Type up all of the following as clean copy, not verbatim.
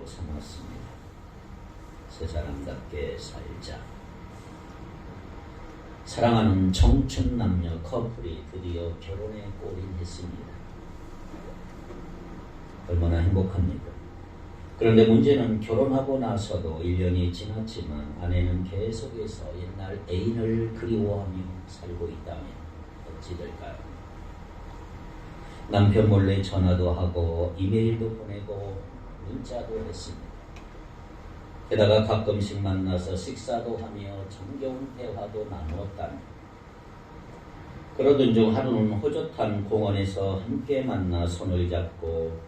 삼았습니다. 세 사람답게 살자. 사랑하는 청춘 남녀 커플이 드디어 결혼에 골인했습니다. 얼마나 행복합니까? 그런데 문제는 결혼하고 나서도 1년이 지났지만 아내는 계속해서 옛날 애인을 그리워하며 살고 있다면 어찌 될까요? 남편 몰래 전화도 하고 이메일도 보내고 문자도 했습니다. 게다가 가끔씩 만나서 식사도 하며 정겨운 대화도 나누었다며 그러던 중 하루는 호젓한 공원에서 함께 만나 손을 잡고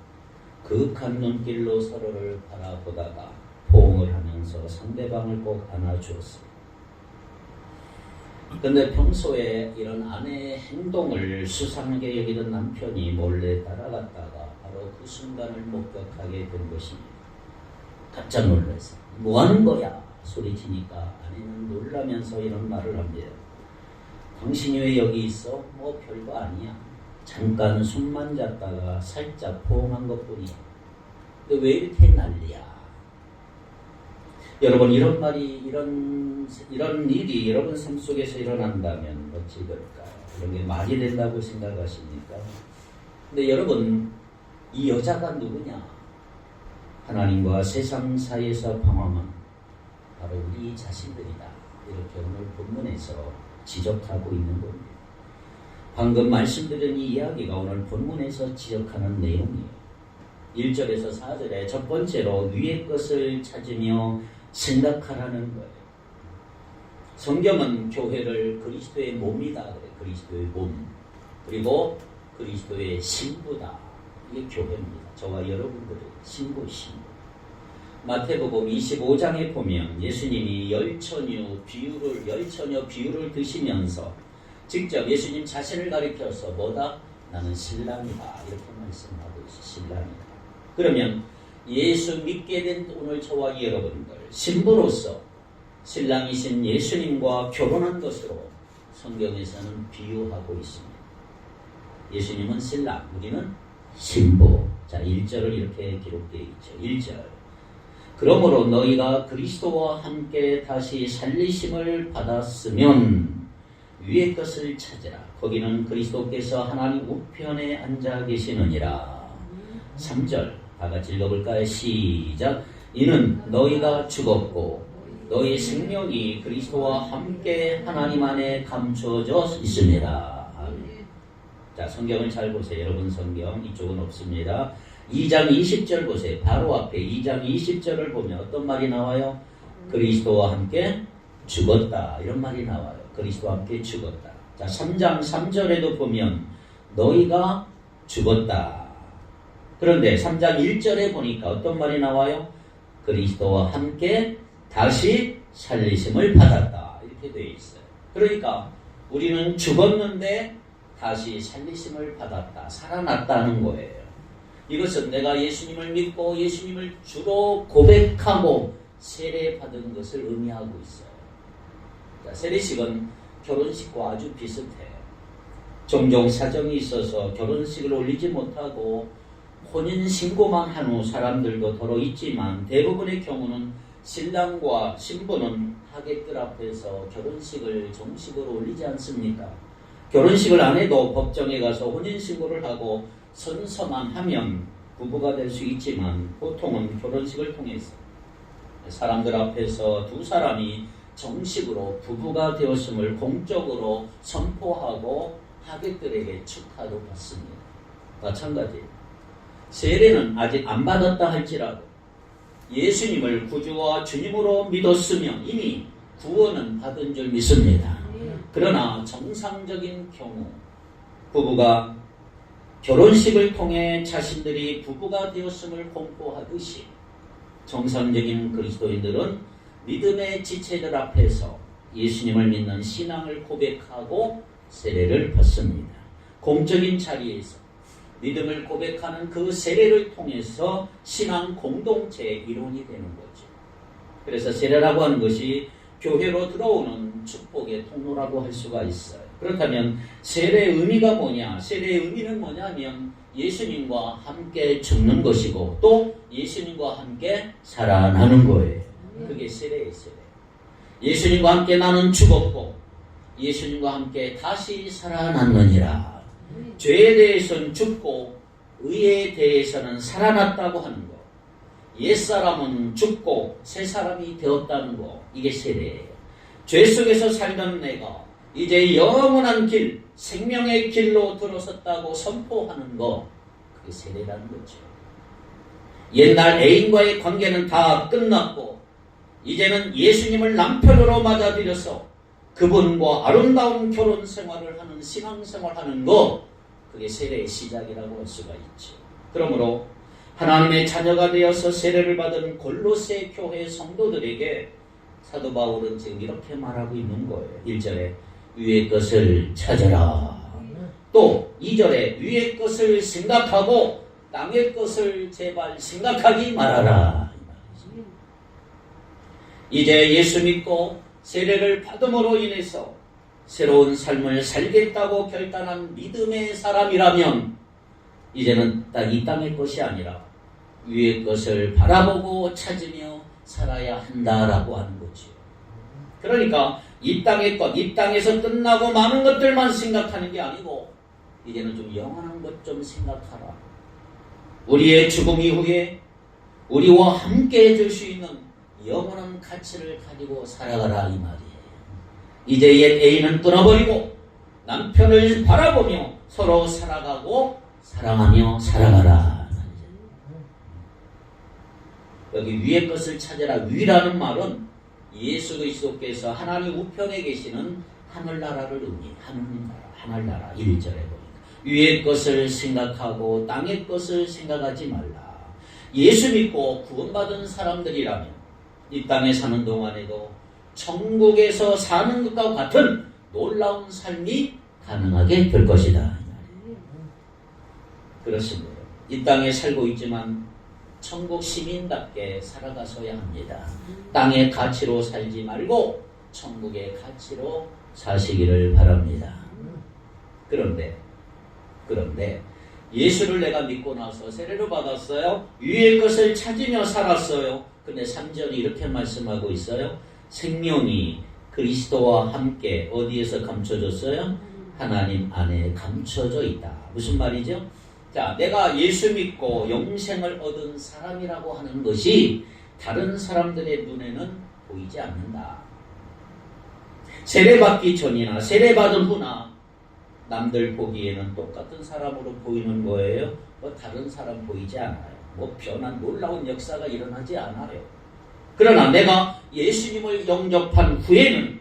그윽한 눈길로 서로를 바라보다가 포옹을 하면서 상대방을 꼭 안아주었습니다. 그런데 평소에 이런 아내의 행동을 수상하게 여기던 남편이 몰래 따라갔다가 바로 그 순간을 목격하게 된 것입니다. 깜짝 놀라서 뭐하는 거야? 소리치니까 아내는 놀라면서 이런 말을 합니다. 당신이 왜 여기 있어? 뭐 별거 아니야. 잠깐 숨만 잤다가 살짝 포옹한 것뿐이야. 근데 왜 이렇게 난리야? 여러분, 이런 말이 이런 일이 여러분 삶 속에서 일어난다면 어찌 될까요? 이런 게 말이 된다고 생각하십니까? 근데 여러분, 이 여자가 누구냐? 하나님과 세상 사이에서 방황한 바로 우리 자신들이다. 이렇게 오늘 본문에서 지적하고 있는 겁니다. 방금 말씀드린 이 이야기가 오늘 본문에서 지적하는 내용이에요. 1절에서 4절에 첫 번째로 위의 것을 찾으며 생각하라는 거예요. 성경은 교회를 그리스도의 몸이다 그래. 그리스도의 몸. 그리고 그리스도의 신부다. 이게 교회입니다. 저와 여러분들의 신부. 마태복음 25장에 보면 예수님이 열처녀 비유를 드시면서 직접 예수님 자신을 가리켜서 뭐다? 나는 신랑이다. 이렇게 말씀하고 있어. 신랑이다. 그러면 예수 믿게 된 오늘 저와 여러분들 신부로서 신랑이신 예수님과 결혼한 것으로 성경에서는 비유하고 있습니다. 예수님은 신랑, 우리는 신부. 자, 1절을 이렇게 기록되어 있죠. 1절. 그러므로 너희가 그리스도와 함께 다시 살리심을 받았으면 위의 것을 찾으라. 거기는 그리스도께서 하나님 우편에 앉아 계시느니라. 3절 다 같이 읽어볼까요? 시작. 이는 너희가 죽었고 너희 생명이 그리스도와 함께 하나님 안에 감춰져 있습니다. 자, 성경을 잘 보세요. 여러분 성경 이쪽은 없습니다. 2장 20절 보세요. 바로 앞에 2장 20절을 보면 어떤 말이 나와요? 그리스도와 함께 죽었다. 이런 말이 나와요. 그리스도와 함께 죽었다. 자, 3장 3절에도 보면 너희가 죽었다. 그런데 3장 1절에 보니까 어떤 말이 나와요? 그리스도와 함께 다시 살리심을 받았다. 이렇게 되어 있어요. 그러니까 우리는 죽었는데 다시 살리심을 받았다. 살아났다는 거예요. 이것은 내가 예수님을 믿고 예수님을 주로 고백하고 세례받은 것을 의미하고 있어요. 자, 세례식은 결혼식과 아주 비슷해요. 종종 사정이 있어서 결혼식을 올리지 못하고 혼인신고만 한 후 사람들도 더러 있지만 대부분의 경우는 신랑과 신부는 하객들 앞에서 결혼식을 정식으로 올리지 않습니까? 결혼식을 안 해도 법정에 가서 혼인신고를 하고 선서만 하면 부부가 될 수 있지만 보통은 결혼식을 통해서 사람들 앞에서 두 사람이 정식으로 부부가 되었음을 공적으로 선포하고 하객들에게 축하도 받습니다. 마찬가지예요. 세례는 아직 안 받았다 할지라도 예수님을 구주와 주님으로 믿었으면 이미 구원은 받은 줄 믿습니다. 그러나 정상적인 경우 부부가 결혼식을 통해 자신들이 부부가 되었음을 공포하듯이 정상적인 그리스도인들은 믿음의 지체들 앞에서 예수님을 믿는 신앙을 고백하고 세례를 받습니다. 공적인 자리에서 믿음을 고백하는 그 세례를 통해서 신앙 공동체의 일원이 되는 거죠. 그래서 세례라고 하는 것이 교회로 들어오는 축복의 통로라고 할 수가 있어요. 그렇다면 세례의 의미가 뭐냐? 세례의 의미는 뭐냐면 예수님과 함께 죽는 것이고 또 예수님과 함께 살아나는 거예요. 그게 세례예요, 세례. 예수님과 함께 나는 죽었고 예수님과 함께 다시 살아났느니라. 죄에 대해서는 죽고 의에 대해서는 살아났다고 하는 거. 옛사람은 죽고 새 사람이 되었다는 거. 이게 세례예요. 죄 속에서 살던 내가 이제 영원한 길, 생명의 길로 들어섰다고 선포하는 거. 그게 세례라는 거죠. 옛날 애인과의 관계는 다 끝났고 이제는 예수님을 남편으로 맞아들여서 그분과 아름다운 결혼 생활을 하는 신앙생활하는 거. 그게 세례의 시작이라고 할 수가 있죠. 그러므로 하나님의 자녀가 되어서 세례를 받은 골로새 교회 성도들에게 사도 바울은 지금 이렇게 말하고 있는 거예요. 1절에 위의 것을 찾아라. 또 2절에 위의 것을 생각하고 땅의 것을 제발 생각하기 말아라. 이제 예수 믿고 세례를 받음으로 인해서 새로운 삶을 살겠다고 결단한 믿음의 사람이라면 이제는 딱 이 땅의 것이 아니라 위의 것을 바라보고 찾으며 살아야 한다라고 하는 거죠. 그러니까 이 땅의 것, 이 땅에서 끝나고 많은 것들만 생각하는 게 아니고 이제는 좀 영원한 것 좀 생각하라. 우리의 죽음 이후에 우리와 함께 해줄 수 있는 영원한 가치를 가지고 살아가라 이 말이에요. 이제 옛 애인은 끊어버리고 남편을 바라보며 서로 살아가고 사랑하며 살아가라. 여기 위의 것을 찾아라. 위라는 말은 예수 그리스도께서 하나님 우편에 계시는 하늘나라를 의미해요. 하늘나라 1절에 보니까 위의 것을 생각하고 땅의 것을 생각하지 말라. 예수 믿고 구원받은 사람들이라면 이 땅에 사는 동안에도 천국에서 사는 것과 같은 놀라운 삶이 가능하게 될 것이다. 그렇습니다. 이 땅에 살고 있지만 천국 시민답게 살아가셔야 합니다. 땅의 가치로 살지 말고 천국의 가치로 사시기를 바랍니다. 그런데 예수를 내가 믿고 나서 세례를 받았어요. 위의 것을 찾으며 살았어요. 근데 3절이 이렇게 말씀하고 있어요. 생명이 그리스도와 함께 어디에서 감춰졌어요? 하나님 안에 감춰져 있다. 무슨 말이죠? 자, 내가 예수 믿고 영생을 얻은 사람이라고 하는 것이 다른 사람들의 눈에는 보이지 않는다. 세례받기 전이나 세례받은 후나 남들 보기에는 똑같은 사람으로 보이는 거예요. 뭐 다른 사람 보이지 않아요. 뭐 변한 놀라운 역사가 일어나지 않아요. 그러나 내가 예수님을 영접한 후에는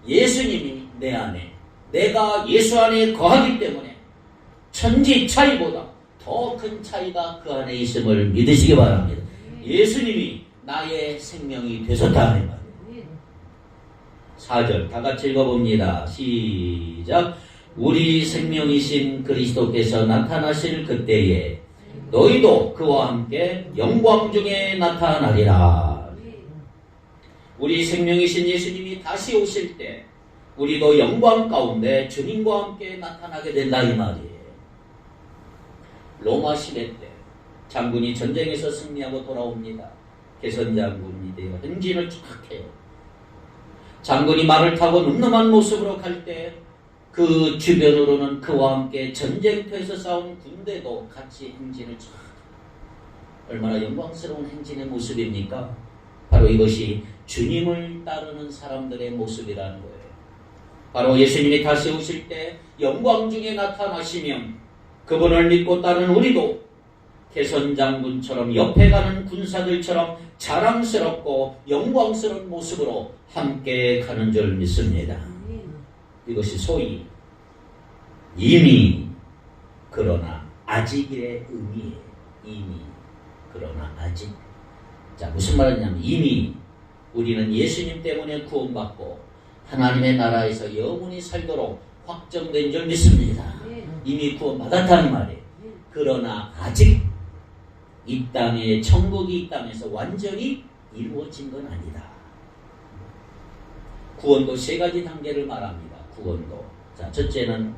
예수님이 내 안에, 내가 예수 안에 거하기 때문에 천지 차이보다 더 큰 차이가 그 안에 있음을 믿으시기 바랍니다. 예수님이 나의 생명이 되셨다. 4절 다 같이 읽어봅니다. 시작. 우리 생명이신 그리스도께서 나타나실 그때에 너희도 그와 함께 영광 중에 나타나리라. 우리 생명이신 예수님이 다시 오실 때 우리도 영광 가운데 주님과 함께 나타나게 된다 이 말이에요. 로마 시대 때 장군이 전쟁에서 승리하고 돌아옵니다. 개선 장군이 되어 행진을 쭉 해요. 장군이 말을 타고 늠름한 모습으로 갈 때 그 주변으로는 그와 함께 전쟁터에서 싸운 군대도 같이 행진을 쭉. 얼마나 영광스러운 행진의 모습입니까? 바로 이것이 주님을 따르는 사람들의 모습이라는 거예요. 바로 예수님이 다시 오실 때 영광 중에 나타나시면 그분을 믿고 따르는 우리도 개선 장군처럼 옆에 가는 군사들처럼 자랑스럽고 영광스러운 모습으로 함께 가는 줄 믿습니다. 이것이 소위 이미 그러나 아직의 의미예요. 이미 그러나 아직. 자, 무슨 말이냐면 이미 우리는 예수님 때문에 구원받고 하나님의 나라에서 영원히 살도록 확정된 줄 믿습니다. 이미 구원받았다는 말이에요. 그러나 아직 이 땅에 천국이 이 땅에서 완전히 이루어진 건 아니다. 구원도 세 가지 단계를 말합니다. 구원도. 자, 첫째는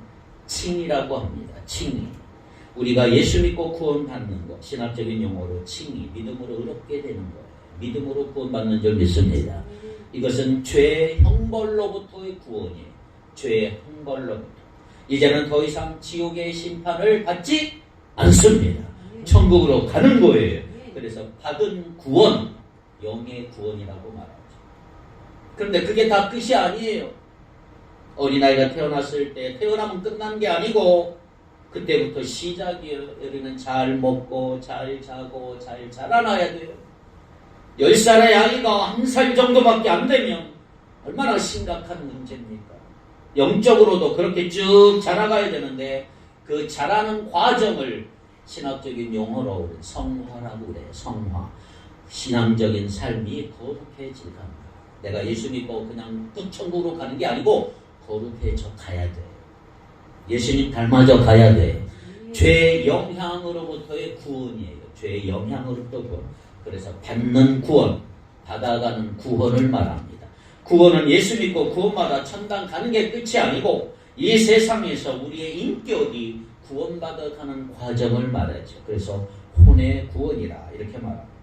칭이라고 합니다. 칭이. 우리가 예수 믿고 구원받는 것, 신학적인 용어로 칭의, 믿음으로 의롭게 되는 거예요. 믿음으로 구원받는 줄 믿습니다. 이것은 죄의 형벌로부터의 구원이에요. 죄의 형벌로부터. 이제는 더 이상 지옥의 심판을 받지 않습니다. 천국으로 가는 거예요. 그래서 받은 구원, 영의 구원이라고 말하죠. 그런데 그게 다 끝이 아니에요. 어린아이가 태어났을 때 태어나면 끝난 게 아니고 그때부터 시작이에요. 우리는 잘 먹고 잘 자고 잘 자라나야 돼요. 10살의 아이가 1살 정도밖에 안 되면 얼마나 심각한 문제입니까? 영적으로도 그렇게 쭉 자라가야 되는데 그 자라는 과정을 신학적인 용어로 성화라고 그래요. 성화. 신앙적인 삶이 거룩해질 겁니다. 내가 예수 믿고 그냥 뚝 천국으로 가는 게 아니고 거룩해져 가야 돼요. 예수님 닮아져 가야 돼요. 죄의 영향으로부터의 구원이에요. 죄의 영향으로부터 구원. 그래서 받는 구원, 받아가는 구원을 말합니다. 구원은 예수 믿고 구원받아 천당 가는 게 끝이 아니고 이 세상에서 우리의 인격이 구원받아가는 과정을 말하죠. 그래서 혼의 구원이라 이렇게 말합니다.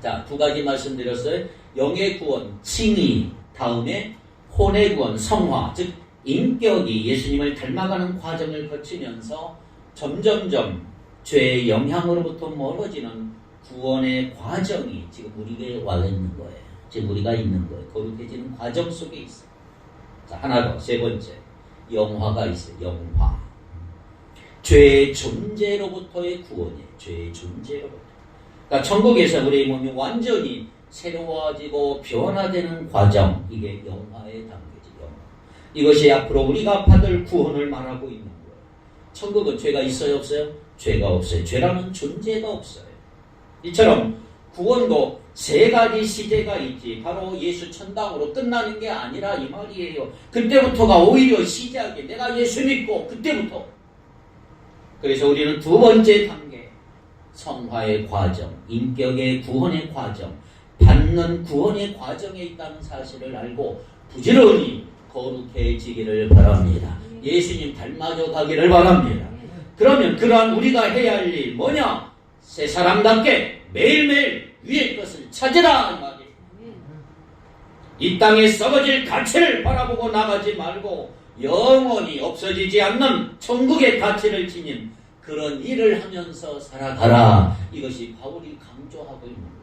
자, 두 가지 말씀드렸어요. 영의 구원, 칭의, 다음에 혼의 구원, 성화, 즉 인격이 예수님을 닮아가는 과정을 거치면서 점점점 죄의 영향으로부터 멀어지는 구원의 과정이 지금 우리에게 와 있는 거예요. 지금 우리가 있는 거예요. 거룩해지는 과정 속에 있어요. 자, 하나 더, 세 번째. 영화가 있어요. 영화. 죄의 존재로부터의 구원이에요. 죄의 존재로부터. 그러니까 천국에서 우리의 몸이 완전히 새로워지고 변화되는 과정, 이게 영화의 단계죠. 영화. 이것이 앞으로 우리가 받을 구원을 말하고 있는 거예요. 천국은 죄가 있어요, 없어요? 죄가 없어요. 죄라는 존재가 없어요. 이처럼 구원도 세 가지 시대가 있지, 바로 예수 천당으로 끝나는 게 아니라 이 말이에요. 그때부터가 오히려 시작이, 내가 예수 믿고 그때부터. 그래서 우리는 두 번째 단계, 성화의 과정, 인격의 구원의 과정, 받는 구원의 과정에 있다는 사실을 알고 부지런히 거룩해지기를 바랍니다. 예수님 닮아져 가기를 바랍니다. 그러면 그러한 우리가 해야 할 일 뭐냐? 새 사람답게 매일매일 위의 것을 찾으라 이 말이에요. 이 땅에 썩어질 가치를 바라보고 나가지 말고 영원히 없어지지 않는 천국의 가치를 지닌 그런 일을 하면서 살아가라. 이것이 바울이 강조하고 있는 거예요.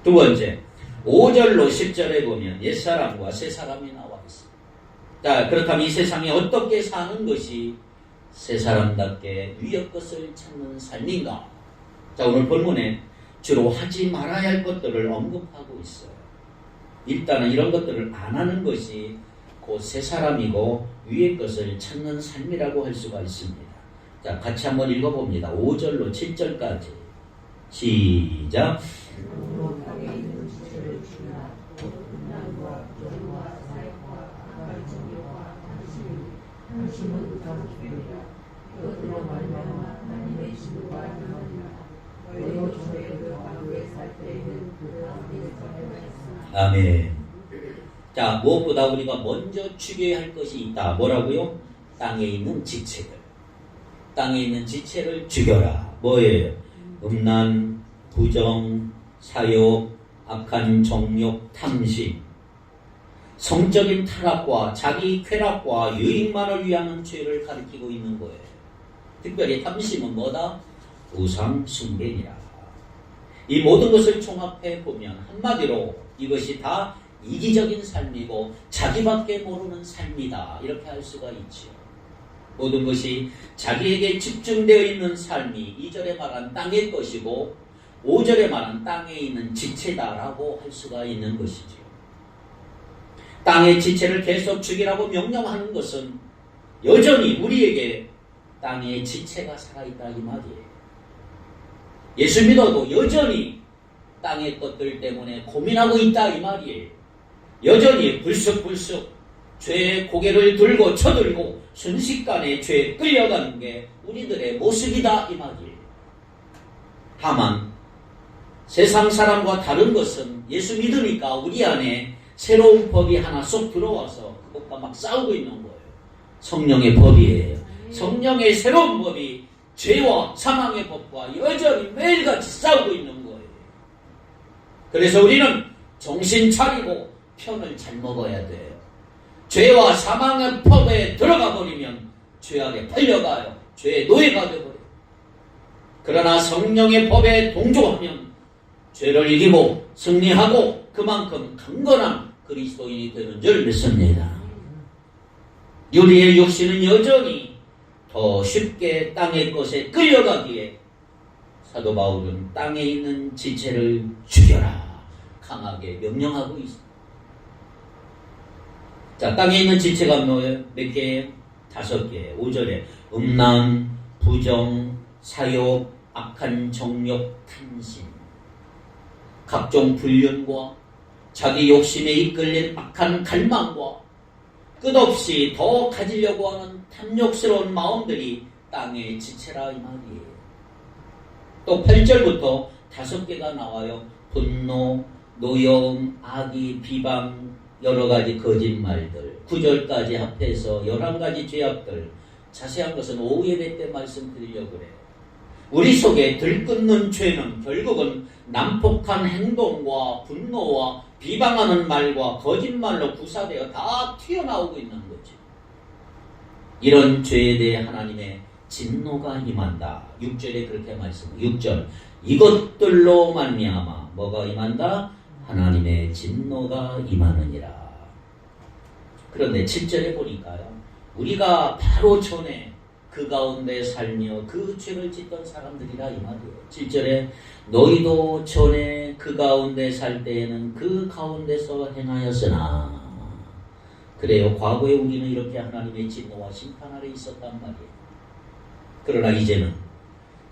두 번째, 5절로 10절에 보면 옛사람과 새사람이 나와 있습니다. 자, 그렇다면 이 세상에 어떻게 사는 것이 새사람답게 위의 것을 찾는 삶인가? 자, 오늘 본문에 주로 하지 말아야 할 것들을 언급하고 있어요. 일단은 이런 것들을 안 하는 것이 곧 새사람이고 위의 것을 찾는 삶이라고 할 수가 있습니다. 자, 같이 한번 읽어봅니다. 5절로 7절까지 시작. 아멘. 자, 무엇보다 우리가 먼저 죽여야 할 것이 있다. 뭐라고요? 땅에 있는 지체들. 땅에 있는 지체를 죽여라. 뭐예요? 음란, 부정, 사욕, 악한 정욕, 탐심, 성적인 타락과 자기 쾌락과 유익만을 위하는 죄를 가리키고 있는 거예요. 특별히 탐심은 뭐다? 우상 숭배니라. 이 모든 것을 종합해 보면 한마디로 이것이 다 이기적인 삶이고 자기밖에 모르는 삶이다. 이렇게 할 수가 있죠. 모든 것이 자기에게 집중되어 있는 삶이 2절에 말한 땅의 것이고 5절에 말한 땅에 있는 지체다라고 할 수가 있는 것이죠. 땅의 지체를 계속 죽이라고 명령하는 것은 여전히 우리에게 땅의 지체가 살아있다 이 말이에요. 예수 믿어도 여전히 땅의 것들 때문에 고민하고 있다 이 말이에요. 여전히 불쑥불쑥 죄의 고개를 들고 쳐들고 순식간에 죄에 끌려가는 게 우리들의 모습이다 이 말이에요. 다만 세상 사람과 다른 것은 예수 믿으니까 우리 안에 새로운 법이 하나 쏙 들어와서 그것과 막 싸우고 있는 거예요. 성령의 법이에요. 성령의 새로운 법이 죄와 사망의 법과 여전히 매일같이 싸우고 있는 거예요. 그래서 우리는 정신 차리고 편을 잘 먹어야 돼요. 죄와 사망의 법에 들어가 버리면 죄악에 팔려가요. 죄의 노예가 되어버려요. 그러나 성령의 법에 동조하면 죄를 이기고 승리하고 그만큼 강건한 그리스도인이 되는 줄 믿습니다. 우리의 육신은 여전히 더 쉽게 땅의 것에 끌려가기에 사도 바울은 땅에 있는 지체를 죽여라 강하게 명령하고 있습니다. 자, 땅에 있는 지체가 뭐예요? 몇 개예요? 5개예요. 5절에 음란, 부정, 사욕, 악한 정욕, 탐심, 각종 불륜과 자기 욕심에 이끌린 악한 갈망과 끝없이 더 가지려고 하는 탐욕스러운 마음들이 땅의 지체라 이 말이에요. 또 8절부터 5개가 나와요. 분노, 노여움, 악의, 비방, 여러 가지 거짓말들. 9절까지 합해서 11가지 죄악들. 자세한 것은 오후 예배 때 말씀드리려고 그래요. 우리 속에 들끓는 죄는 결국은 난폭한 행동과 분노와 비방하는 말과 거짓말로 구사되어 다 튀어나오고 있는 거죠. 이런 죄에 대해 하나님의 진노가 임한다. 6절에 그렇게 말씀합니다. 6절 이것들로 말미암아 뭐가 임한다? 하나님의 진노가 임하느니라. 그런데 7절에 보니까요. 우리가 바로 전에 그 가운데 살며 그 죄를 짓던 사람들이라 이 말이에요. 7절에 너희도 전에 그 가운데 살 때에는 그 가운데서 행하였으나. 그래요. 과거에 우리는 이렇게 하나님의 진노와 심판 아래 있었단 말이에요. 그러나 이제는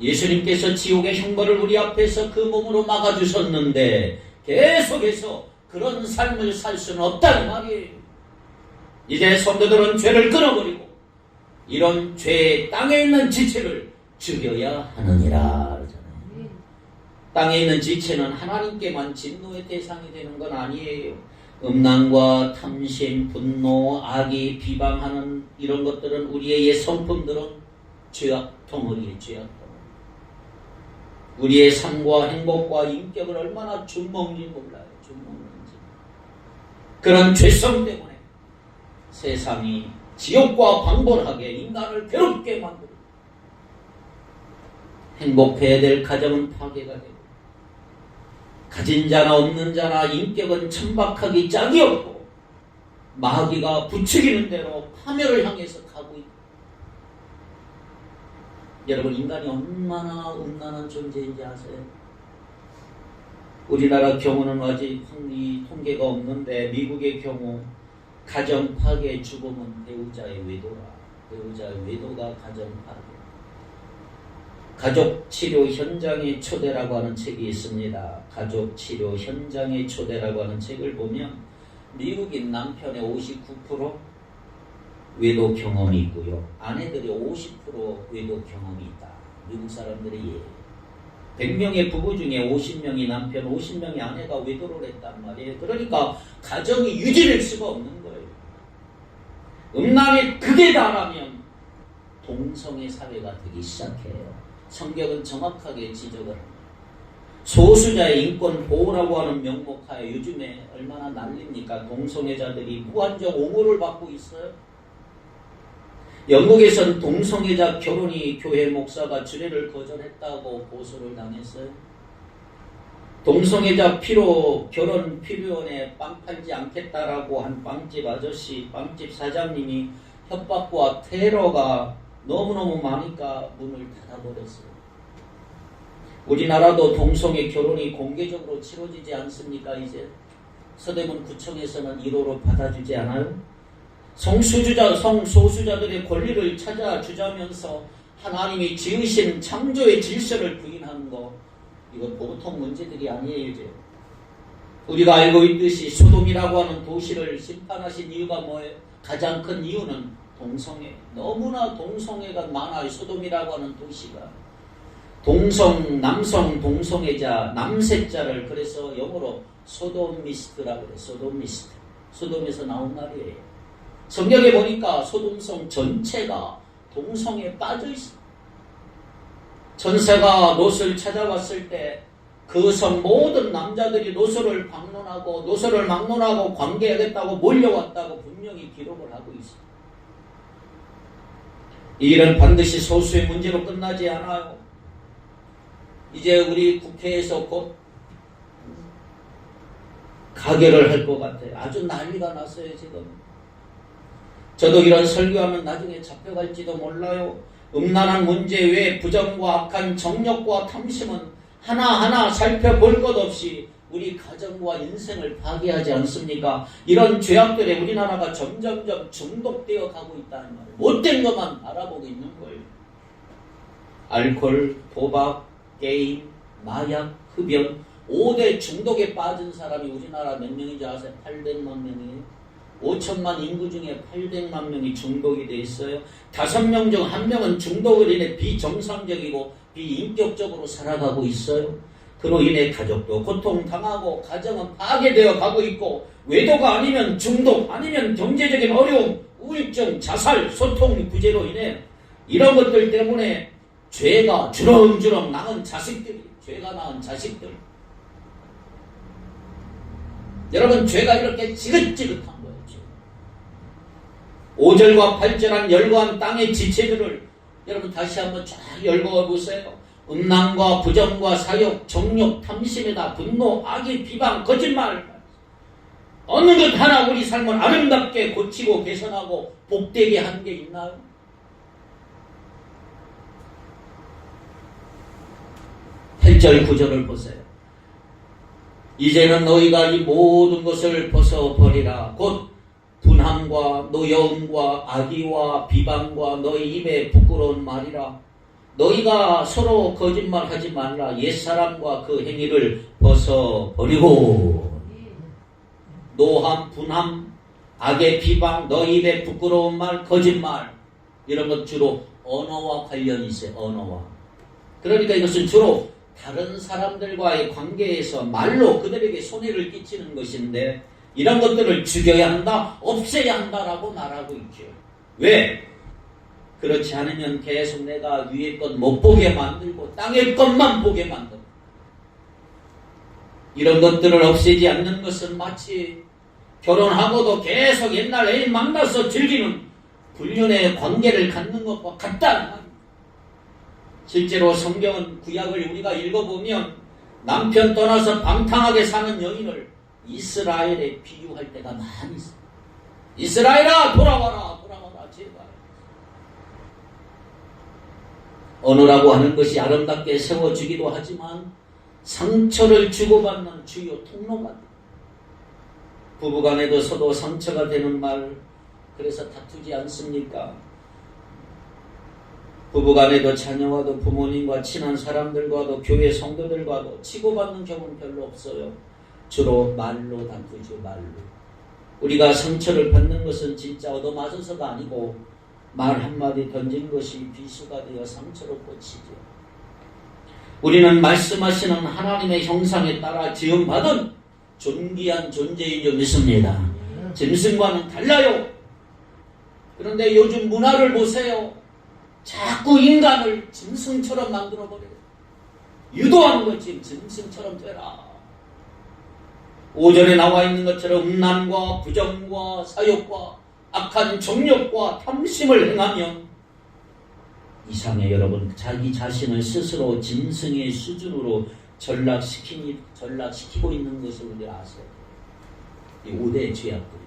예수님께서 지옥의 형벌을 우리 앞에서 그 몸으로 막아주셨는데 계속해서 그런 삶을 살 수는 없다는 말이에요. 이제 성도들은 죄를 끊어버리고 이런 죄의 땅에 있는 지체를 죽여야 하느니라 그러잖아요. 땅에 있는 지체는 하나님께만 진노의 대상이 되는 건 아니에요. 음란과 탐심, 분노, 악의, 비방하는 이런 것들은 우리의 옛 성품들은 죄악 덩어리의 죄악 덩어리. 우리의 삶과 행복과 인격을 얼마나 줌먹는지 몰라요. 줌먹는지. 그런 죄성 때문에 세상이 지옥과 방불하게 인간을 괴롭게 만들고 행복해야 될 가정은 파괴가 되고 가진 자나 없는 자나 인격은 천박하기 짝이 없고 마귀가 부추기는 대로 파멸을 향해서 가고 있다. 여러분 인간이 얼마나 음란한 존재인지 아세요? 우리나라 경우는 아직 이 통계가 없는데 미국의 경우 가정 파괴 죽음은 배우자의 외도라. 배우자의 외도가 가정 파괴. 가족 치료 현장의 초대라고 하는 책이 있습니다. 가족 치료 현장의 초대라고 하는 책을 보면 미국인 남편의 59% 외도 경험이 있고요. 아내들이 50% 외도 경험이 있다. 미국 사람들이 100명의 부부 중에 50명이 남편, 50명이 아내가 외도를 했단 말이에요. 그러니까 가정이 유지될 수가 없는 거예요. 음란의 극에 달하면 동성애 사회가 되기 시작해요. 성경은 정확하게 지적을 합니다. 소수자의 인권 보호라고 하는 명목하에 요즘에 얼마나 난립니까? 동성애자들이 무한정 옹호를 받고 있어요. 영국에선 동성애자 결혼이 교회 목사가 주례를 거절했다고 고소를 당했어요. 동성애자 결혼 필요원에 빵 팔지 않겠다라고 한 빵집 아저씨, 빵집 사장님이 협박과 테러가 너무너무 많으니까 문을 닫아버렸어요. 우리나라도 동성애 결혼이 공개적으로 치러지지 않습니까? 이제 서대문 구청에서는 1호로 받아주지 않아요? 성소수자들의 권리를 찾아주자면서 하나님이 지으신 창조의 질서를 부인하는 거, 이건 보통 문제들이 아니에요. 이제 우리가 알고 있듯이 소돔이라고 하는 도시를 심판하신 이유가 뭐예요? 가장 큰 이유는 동성애. 너무나 동성애가 많아요. 소돔이라고 하는 도시가. 남성 동성애자, 남색자를 그래서 영어로 소돔미스트라고 그래요. 소돔미스트. 소돔에서 나온 말이에요. 성경에 보니까 소돔성 전체가 동성에 빠져 있어. 전세가 롯을 찾아왔을 때 그 성 모든 남자들이 롯을 방문하고 롯을 막론하고 관계하겠다고 몰려왔다고 분명히 기록을 하고 있어. 이 일은 반드시 소수의 문제로 끝나지 않아요. 이제 우리 국회에서 곧 가결을 할 것 같아요. 아주 난리가 났어요 지금. 저도 이런 설교하면 나중에 잡혀갈지도 몰라요. 음란한 문제 외에 부정과 악한 정력과 탐심은 하나하나 살펴볼 것 없이 우리 가정과 인생을 파괴하지 않습니까? 이런 죄악들에 우리나라가 점점점 중독되어 가고 있다는 말이에요. 못된 것만 바라보고 있는 거예요. 알코올, 도박, 게임, 마약, 흡연 5대 중독에 빠진 사람이 우리나라 몇 명인지 아세요? 800만 명이에요. 5천만 인구 중에 800만 명이 중독이 돼 있어요. 5명 중 1명은 중독으로 인해 비정상적이고 비인격적으로 살아가고 있어요. 그로 인해 가족도 고통당하고 가정은 파괴되어 가고 있고 외도가 아니면 중독 아니면 경제적인 어려움, 우울증, 자살, 소통 부재로 인해 이런 것들 때문에 죄가 주렁주렁 낳은 자식들이 죄가 낳은 자식들 여러분 죄가 이렇게 지긋지긋한 거예요. 5절과 8절한 열거한 땅의 지체들을 여러분 다시 한번 쫙 열거해보세요. 음란과 부정과 사욕, 정욕, 탐심에다 분노, 악의 비방, 거짓말 어느 것 하나 우리 삶을 아름답게 고치고 개선하고 복되게 한 게 있나요? (8절) (9절을) 보세요. 이제는 너희가 이 모든 것을 벗어버리라. 곧 분함과 노여움과 악의와 비방과 너희 입에 부끄러운 말이라. 너희가 서로 거짓말하지 말라. 옛사람과 그 행위를 벗어버리고 노함, 분함, 악의 비방, 너희 입에 부끄러운 말, 거짓말 이런 것 주로 언어와 관련이 있어요. 언어와. 그러니까 이것은 주로 다른 사람들과의 관계에서 말로 그들에게 손해를 끼치는 것인데 이런 것들을 죽여야 한다, 없애야 한다라고 말하고 있죠. 왜? 그렇지 않으면 계속 내가 위의 것 못 보게 만들고 땅의 것만 보게 만들고 이런 것들을 없애지 않는 것은 마치 결혼하고도 계속 옛날 애인 만나서 즐기는 불륜의 관계를 갖는 것과 같다는 말입니다. 실제로 성경은 구약을 우리가 읽어보면 남편 떠나서 방탕하게 사는 여인을 이스라엘에 비유할 때가 많이 있어요. 이스라엘아 돌아와라 제발. 언어라고 하는 것이 아름답게 세워주기도 하지만 상처를 주고받는 주요 통로가 돼요. 부부간에도 서로 상처가 되는 말 그래서 다투지 않습니까? 부부간에도 자녀와도 부모님과 친한 사람들과도 교회 성도들과도 치고받는 경우는 별로 없어요. 주로 말로 다투죠. 말로. 우리가 상처를 받는 것은 진짜 얻어맞아서가 아니고 말 한마디 던진 것이 비수가 되어 상처로 꽂히죠. 우리는 말씀하시는 하나님의 형상에 따라 지음받은 존귀한 존재인 줄 믿습니다. 짐승과는 달라요. 그런데 요즘 문화를 보세요. 자꾸 인간을 짐승처럼 만들어버려요. 유도하는 거지. 짐승처럼 되라. 5절에 나와 있는 것처럼 음란과 부정과 사욕과 악한 정욕과 탐심을 행하면 이상해 여러분. 자기 자신을 스스로 짐승의 수준으로 전락시키고 있는 것을 우리 아세요. 이 5대 죄악들입니다.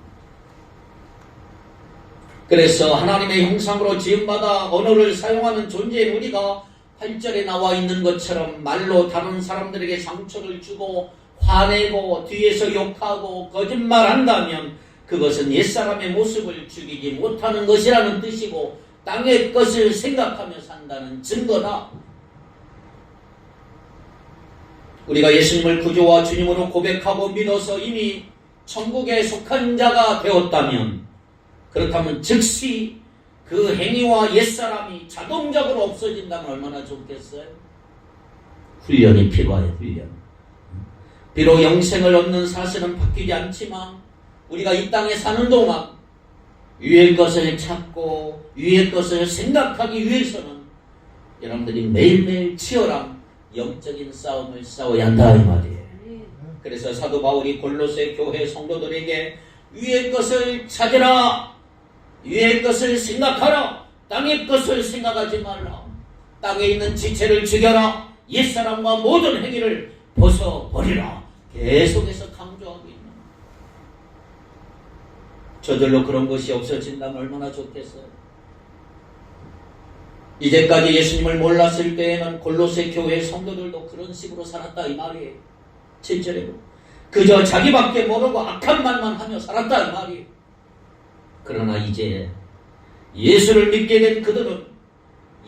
그래서 하나님의 형상으로 지음받아 언어를 사용하는 존재인 우리가 8절에 나와 있는 것처럼 말로 다른 사람들에게 상처를 주고 화내고 뒤에서 욕하고 거짓말한다면 그것은 옛사람의 모습을 죽이지 못하는 것이라는 뜻이고 땅의 것을 생각하며 산다는 증거다. 우리가 예수님을 구주와 주님으로 고백하고 믿어서 이미 천국에 속한 자가 되었다면 그렇다면 즉시 그 행위와 옛사람이 자동적으로 없어진다면 얼마나 좋겠어요? 훈련이 필요해요. 훈련. 비록 영생을 얻는 사실은 바뀌지 않지만 우리가 이 땅에 사는 동안 위의 것을 찾고 위의 것을 생각하기 위해서는 여러분들이 매일매일 치열한 영적인 싸움을 싸워야 한다 이 말이에요. 그래서 사도 바울이 골로새 교회 성도들에게 위의 것을 찾으라, 위의 것을 생각하라, 땅의 것을 생각하지 말라, 땅에 있는 지체를 죽여라, 옛사람과 모든 행위를 벗어버리라, 계속해서 강조하고 있는 거예요. 저절로 그런 것이 없어진다면 얼마나 좋겠어요. 이제까지 예수님을 몰랐을 때에는 골로새 교회 성도들도 그런 식으로 살았다 이 말이에요. 7절에 그저 자기밖에 모르고 악한 말만 하며 살았다 이 말이에요. 그러나 이제 예수를 믿게 된 그들은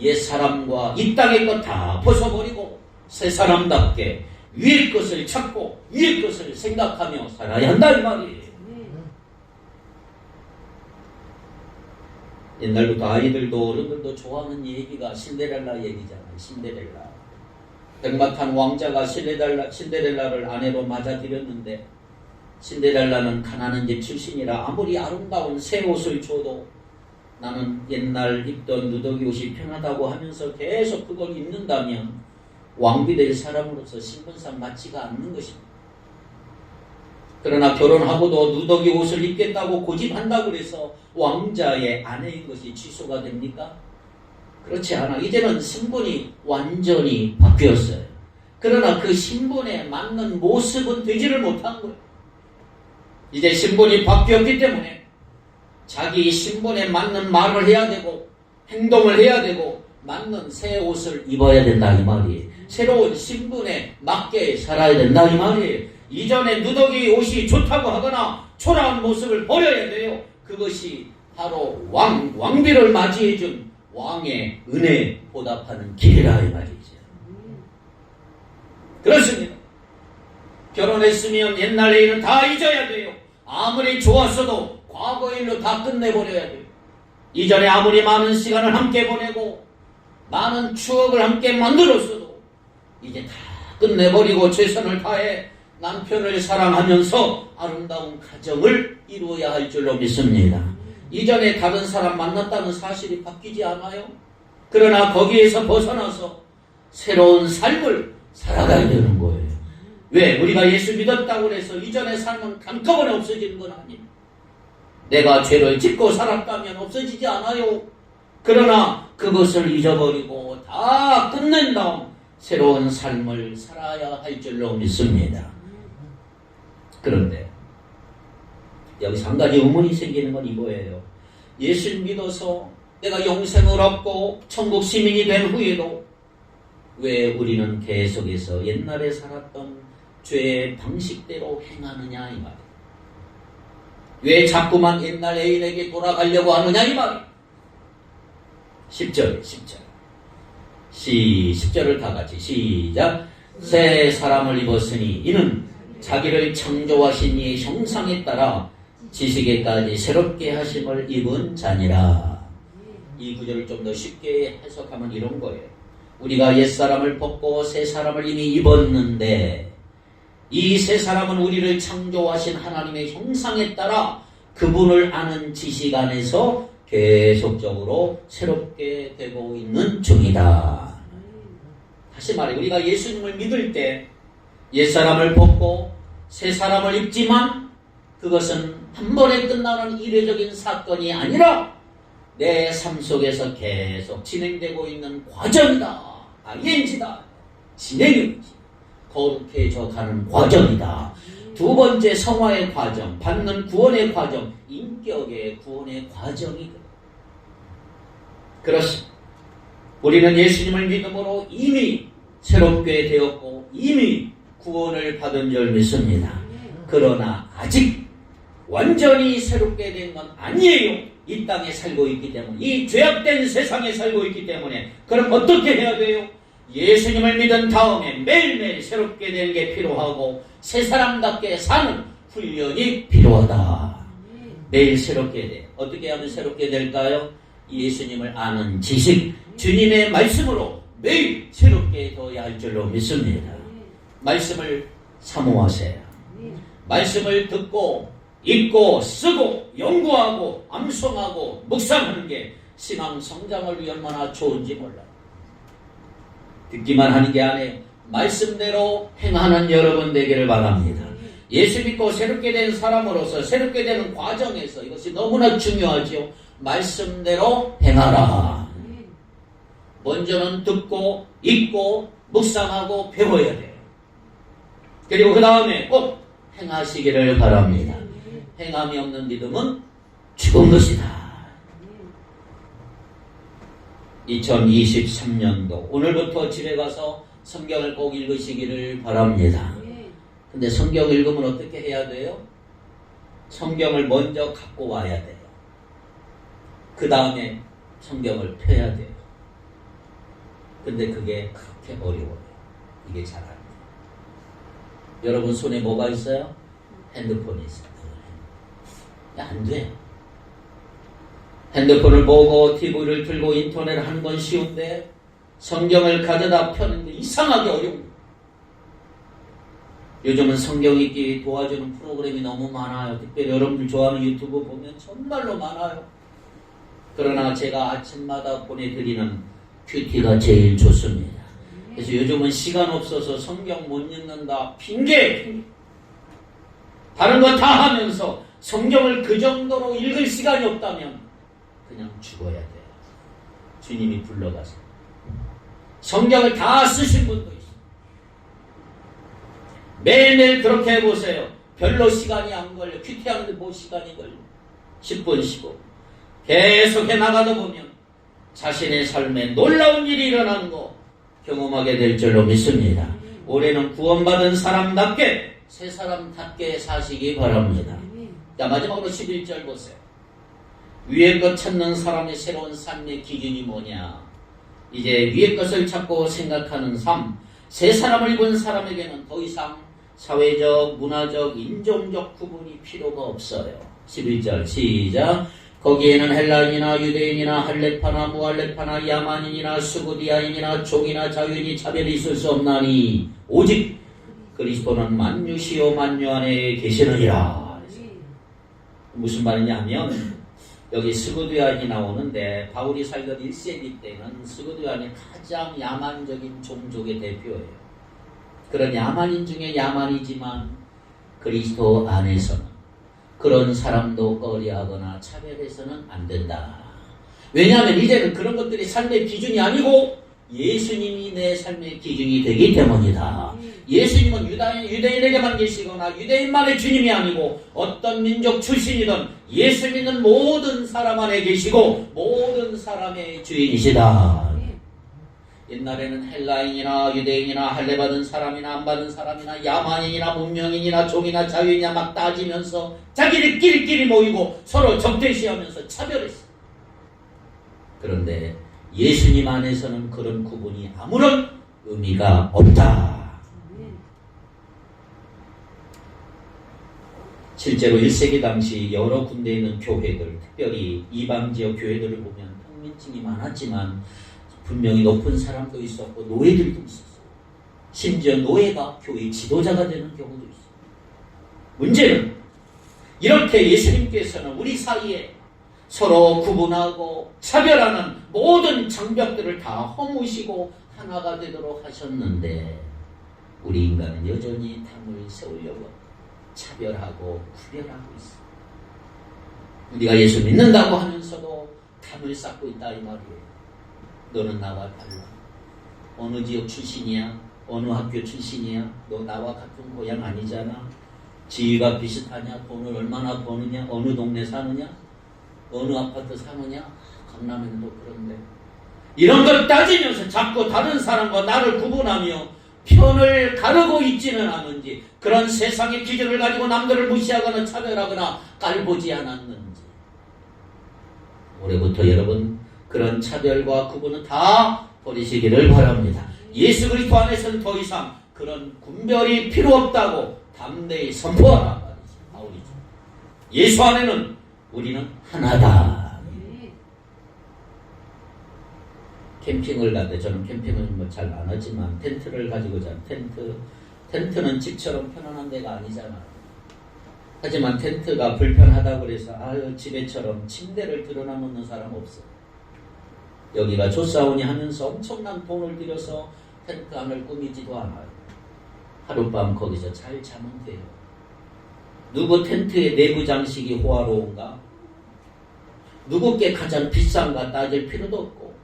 옛사람과 이 땅의 것 다 벗어버리고 새 사람답게 위의 것을 찾고 위의 것을 생각하며 살아야 한다 이 말이에요. 옛날부터 아이들도 어른들도 좋아하는 얘기가 신데렐라 얘기잖아요. 신데렐라. 백마탄 왕자가 신데렐라를 아내로 맞아들였는데 신데렐라는 가난한 집 출신이라 아무리 아름다운 새 옷을 줘도 나는 옛날 입던 누더기 옷이 편하다고 하면서 계속 그걸 입는다면 왕비될 사람으로서 신분상 맞지가 않는 것입니다. 그러나 결혼하고도 누더기 옷을 입겠다고 고집한다고 그래서 왕자의 아내인 것이 취소가 됩니까? 그렇지 않아. 이제는 신분이 완전히 바뀌었어요. 그러나 그 신분에 맞는 모습은 되지를 못한 거예요. 이제 신분이 바뀌었기 때문에 자기 신분에 맞는 말을 해야 되고 행동을 해야 되고 맞는 새 옷을 입어야 된다 이 말이에요. 새로운 신분에 맞게 살아야 된다 이 말이에요. 이전에 누더기 옷이 좋다고 하거나 초라한 모습을 버려야 돼요. 그것이 바로 왕비를 맞이해준 왕의 은혜에 보답하는 길이라 이 말이죠. 그렇습니다. 결혼했으면 옛날 일은 다 잊어야 돼요. 아무리 좋았어도 과거 일로 다 끝내버려야 돼요. 이전에 아무리 많은 시간을 함께 보내고 많은 추억을 함께 만들었어도 이제 다 끝내버리고 최선을 다해 남편을 사랑하면서 아름다운 가정을 이루어야 할 줄로 믿습니다. 이전에 다른 사람 만났다는 사실이 바뀌지 않아요. 그러나 거기에서 벗어나서 새로운 삶을 살아가야 되는 거예요. 왜? 우리가 예수 믿었다고 해서 이전의 삶은 한꺼번에 없어지는 건 아닙니다. 내가 죄를 짓고 살았다면 없어지지 않아요. 그러나 그것을 잊어버리고 다 끝낸 다음 새로운 삶을 살아야 할 줄로 믿습니다. 그런데 여기서 한 가지 의문이 생기는 건 이거예요. 예수를 믿어서 내가 영생을 얻고 천국 시민이 된 후에도 왜 우리는 계속해서 옛날에 살았던 죄의 방식대로 행하느냐 이 말이에요. 왜 자꾸만 옛날 애인에게 돌아가려고 하느냐 이 말이에요. 10절 10절을 다 같이 시작. 새 사람을 입었으니 이는 자기를 창조하신 이의 형상에 따라 지식에까지 새롭게 하심을 입은 자니라. 이 구절을 좀 더 쉽게 해석하면 이런 거예요. 우리가 옛사람을 벗고 새사람을 이미 입었는데 이 새사람은 우리를 창조하신 하나님의 형상에 따라 그분을 아는 지식 안에서 계속적으로 새롭게 되고 있는 중이다. 다시 말해 우리가 예수님을 믿을 때 옛사람을 벗고 새사람을 입지만 그것은 한 번에 끝나는 이례적인 사건이 아니라 내 삶 속에서 계속 진행되고 있는 과정이다. ING다. 진행이지. 거룩해져 가는 과정이다. 두 번째 성화의 과정, 받는 구원의 과정, 인격의 구원의 과정이다. 그렇습니다. 우리는 예수님을 믿음으로 이미 새롭게 되었고 이미 구원을 받은 줄 믿습니다. 그러나 아직 완전히 새롭게 된 건 아니에요. 이 땅에 살고 있기 때문에, 이 죄악된 세상에 살고 있기 때문에. 그럼 어떻게 해야 돼요? 예수님을 믿은 다음에 매일매일 새롭게 되는 게 필요하고 새 사람답게 사는 훈련이 필요하다. 매일 새롭게 돼. 어떻게 하면 새롭게 될까요? 예수님을 아는 지식, 주님의 말씀으로 매일 새롭게 되어야 할 줄로 믿습니다. 말씀을 사모하세요. 말씀을 듣고 읽고 쓰고 연구하고 암송하고 묵상하는 게 신앙 성장을 위해 얼마나 좋은지 몰라요. 듣기만 하는 게 아니에요. 말씀대로 행하는 여러분 되기를 바랍니다. 예수 믿고 새롭게 된 사람으로서 새롭게 되는 과정에서 이것이 너무나 중요하죠. 말씀대로 행하라. 먼저는 듣고 읽고 묵상하고 배워야 돼요. 그리고 그 다음에 꼭 행하시기를 바랍니다. 행함이 없는 믿음은 죽은 것이다. 2023년도 오늘부터 집에 가서 성경을 꼭 읽으시기를 바랍니다. 근데 성경 읽으면 어떻게 해야 돼요? 성경을 먼저 갖고 와야 돼요. 그 다음에 성경을 펴야 돼요. 근데 그게 그렇게 어려워요. 이게 잘 안 돼요. 여러분 손에 뭐가 있어요? 핸드폰이 있어요. 안 돼요. 핸드폰을 보고 TV를 틀고 인터넷을 하는 건 쉬운데 성경을 가져다 펴는 게 이상하게 어려워요. 요즘은 성경 읽기 도와주는 프로그램이 너무 많아요. 특별히 여러분들 좋아하는 유튜브 보면 정말로 많아요. 그러나 제가 아침마다 보내드리는 큐티가 제일 좋습니다. 그래서 요즘은 시간 없어서 성경 못 읽는다. 핑계! 다른 거 다 하면서 성경을 그 정도로 읽을 시간이 없다면 그냥 죽어야 돼요. 주님이 불러가서. 성경을 다 쓰신 분도 있어요. 매일매일 그렇게 해보세요. 별로 시간이 안 걸려. 큐티하는데 뭐 시간이 걸려. 10분, 15분. 계속 해나가다 보면 자신의 삶에 놀라운 일이 일어나는 거 경험하게 될 줄로 믿습니다. 올해는 구원받은 사람답게 새 사람답게 사시기 바랍니다. 자, 마지막으로 11절 보세요. 위의 것 찾는 사람의 새로운 삶의 기준이 뭐냐? 이제 위의 것을 찾고 생각하는 삶. 새 사람을 입은 사람에게는 더 이상 사회적, 문화적, 인종적 구분이 필요가 없어요. 11절 시작. 거기에는 헬라인이나 유대인이나 할레파나 무할레파나 야만인이나 수구디아인이나 종이나 자유인이 차별이 있을 수 없나니 오직 그리스도는 만유시요 만유 안에 계시느니라. 무슨 말이냐 하면 여기 스구디안이 나오는데 바울이 살던 1세기 때는 스구디안이 가장 야만적인 종족의 대표예요. 그런 야만인 중에 야만이지만 그리스도 안에서는 그런 사람도 꺼려하거나 차별해서는 안 된다. 왜냐하면 이제는 그런 것들이 삶의 기준이 아니고 예수님이 내 삶의 기준이 되기 때문이다. 예수님은 유대인에게만 계시거나 유대인만의 주님이 아니고 어떤 민족 출신이든 예수 믿는 모든 사람 안에 계시고 모든 사람의 주인이시다. 옛날에는 헬라인이나 유대인이나 할례 받은 사람이나 안 받은 사람이나 야만인이나 문명인이나 종이나 자유인이나 막 따지면서 자기들끼리 모이고 서로 적대시하면서 차별했어요. 그런데 예수님 안에서는 그런 구분이 아무런 의미가 없다. 실제로 1세기 당시 여러 군데 있는 교회들, 특별히 이방지역 교회들을 보면 평민층이 많았지만 분명히 높은 사람도 있었고 노예들도 있었어요. 심지어 노예가 교회 지도자가 되는 경우도 있어요. 문제는 이렇게 예수님께서는 우리 사이에 서로 구분하고 차별하는 모든 장벽들을 다 허무시고 하나가 되도록 하셨는데 우리 인간은 여전히 담을 세우려고 차별하고 구별하고 있어요. 우리가 예수 믿는다고 하면서도 담을 쌓고 있다 이 말이에요. 너는 나와 달라. 어느 지역 출신이야? 어느 학교 출신이야? 너 나와 같은 고향 아니잖아. 지위가 비슷하냐? 돈을 얼마나 버느냐? 어느 동네 사느냐? 어느 아파트 사느냐? 강남에는 또 그런데 이런 걸 따지면서 자꾸 다른 사람과 나를 구분하며 편을 가르고 있지는 않은지 그런 세상의 기준을 가지고 남들을 무시하거나 차별하거나 깔보지 않았는지 올해부터 여러분 그런 차별과 구분은 다 버리시기를 바랍니다. 예수 그리스도 안에서는 더 이상 그런 분별이 필요 없다고 담대히 선포하라 말이죠. 바울이죠. 예수 안에는 우리는 하나다. 캠핑을 갈 때 저는 캠핑을 뭐 잘 안 하지만 텐트를 가지고 텐트는 집처럼 편안한 데가 아니잖아요. 하지만 텐트가 불편하다고 그래서 아유 집에처럼 침대를 드러나놓는 사람 없어. 여기가 좋사오니 하면서 엄청난 돈을 들여서 텐트 안을 꾸미지도 않아요. 하룻밤 거기서 잘 자면 돼요. 누구 텐트의 내부 장식이 호화로운가? 누구께 가장 비싼가 따질 필요도 없고,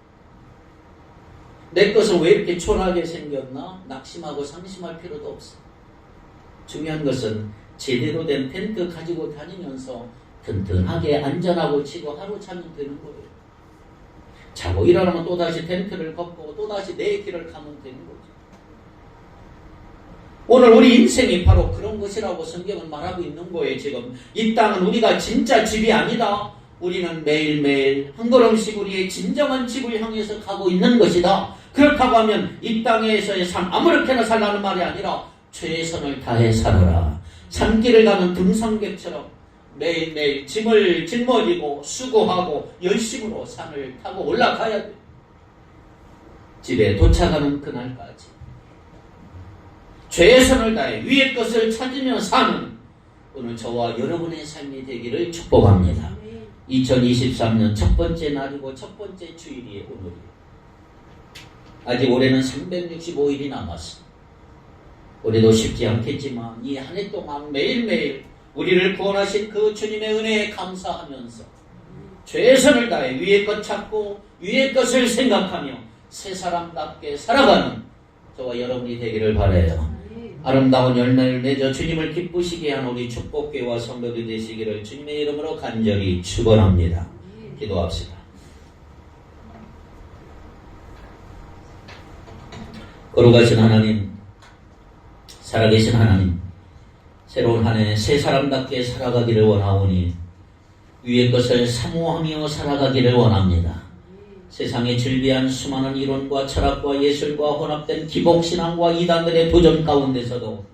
내 것은 왜 이렇게 초라하게 생겼나 낙심하고 상심할 필요도 없어. 중요한 것은 제대로 된 텐트 가지고 다니면서 튼튼하게 안전하고 치고 하루 자면 되는 거예요. 자고 일어나면 또다시 텐트를 걷고 또다시 내 길을 가면 되는 거죠. 오늘 우리 인생이 바로 그런 것이라고 성경은 말하고 있는 거예요. 지금 이 땅은 우리가 진짜 집이 아니다. 우리는 매일매일 한 걸음씩 우리의 진정한 집을 향해서 가고 있는 것이다. 그렇다고 하면 이 땅에서의 삶 아무렇게나 살라는 말이 아니라 최선을 다해 살아라. 산길을 가는 등산객처럼 매일매일 짐을 짊어지고 수고하고 열심으로 산을 타고 올라가야 돼. 집에 도착하는 그날까지 최선을 다해 위의 것을 찾으며 사는 오늘 저와 여러분의 삶이 되기를 축복합니다. 2023년 첫 번째 날이고 첫 번째 주일이 오늘이에요. 아직 올해는 365일이 남았습니다. 올해도 쉽지 않겠지만 이 한 해 동안 매일매일 우리를 구원하신 그 주님의 은혜에 감사하면서 최선을 다해 위의 것 찾고 위의 것을 생각하며 새 사람답게 살아가는 저와 여러분이 되기를 바라요. 아름다운 열매를 맺어 주님을 기쁘시게 하는 우리 축복교회와 성도들 되시기를 주님의 이름으로 간절히 축원합니다. 기도합시다. 거룩하신 하나님, 살아계신 하나님, 새로운 한 해 새 사람답게 살아가기를 원하오니 위의 것을 사모하며 살아가기를 원합니다. 세상의 즐비한 수많은 이론과 철학과 예술과 혼합된 기복신앙과 이단들의 도전 가운데서도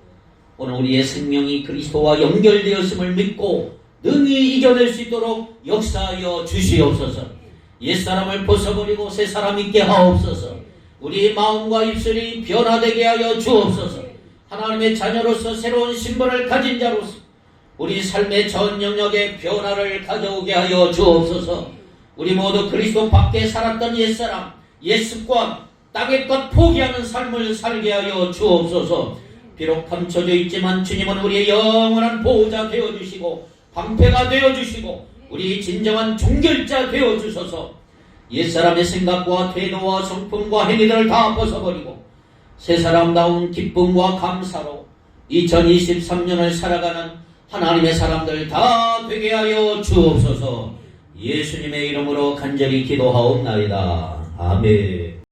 오늘 우리의 생명이 그리스도와 연결되었음을 믿고 능히 이겨낼 수 있도록 역사하여 주시옵소서. 옛사람을 벗어버리고 새사람 있게 하옵소서. 우리 마음과 입술이 변화되게 하여 주옵소서. 하나님의 자녀로서 새로운 신분을 가진 자로서 우리 삶의 전 영역에 변화를 가져오게 하여 주옵소서. 우리 모두 그리스도 밖에 살았던 옛사람, 옛습관, 땅의 것 포기하는 삶을 살게 하여 주옵소서. 비록 감춰져 있지만 주님은 우리의 영원한 보호자 되어주시고 방패가 되어주시고 우리 진정한 종결자 되어주셔서 옛사람의 생각과 태도와 성품과 행위들을 다 벗어버리고 새사람다운 기쁨과 감사로 2023년을 살아가는 하나님의 사람들 다 되게 하여 주옵소서. 예수님의 이름으로 간절히 기도하옵나이다. 아멘.